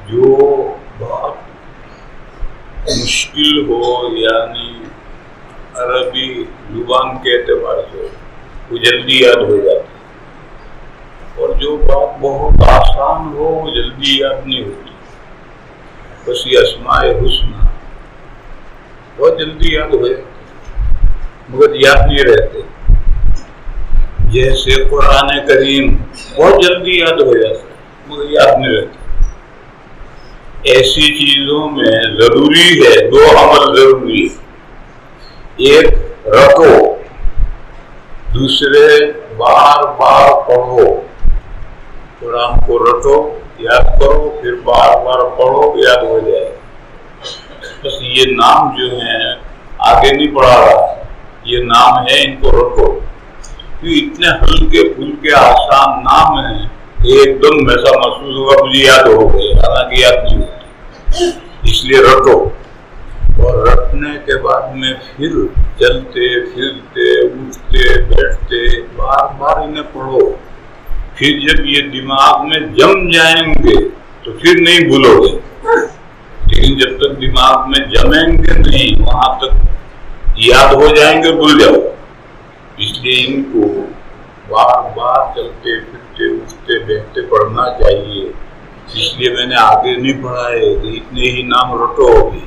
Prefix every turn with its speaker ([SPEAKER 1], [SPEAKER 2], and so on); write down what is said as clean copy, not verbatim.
[SPEAKER 1] جو بہت مشکل ہو یعنی عربی زبان کے اعتبار سے وہ جلدی یاد ہو جاتی، اور جو بات بہت آسان ہو وہ جلدی یاد نہیں ہوتی. بس یہ اسماء حسنی بہت جلدی یاد ہو جاتی مگر یاد نہیں رہتے. جیسے قرآن کریم بہت جلدی یاد ہو جاتا ہے مگر یاد نہیں رہتا. ایسی چیزوں میں ضروری ہے دو عمل ضروری ہے، ایک رٹو، دوسرے بار بار پڑھو. قرآن کو رٹو، یاد کرو، پھر بار بار پڑھو، یاد ہو جائے. بس یہ نام جو ہیں آگے نہیں پڑھا رہا، یہ نام ہے، ان کو رٹو. اتنے ہلکے پھلکے آسان نام ہیں ایک دم ایسا محسوس ہوگا مجھے یاد ہو گئے، حالانکہ یاد نہیں ہوتی. اس لیے رٹو، اور رٹنے کے بعد میں پھر چلتے پھرتے اٹھتے بیٹھتے بار بار انہیں پڑھو. پھر جب یہ دماغ میں جم جائیں گے تو پھر نہیں بھولو گے، لیکن جب تک دماغ میں جمیں گے نہیں وہاں تک یاد ہو جائیں گے، بھول جاؤ. اس لیے ان کو بار بار چلتے پھرتے اٹھتے بیٹھتے پڑھنا چاہیے. اس لیے میں نے آگے نہیں پڑھا ہے کہ اتنے ہی نام رٹو ہوگی.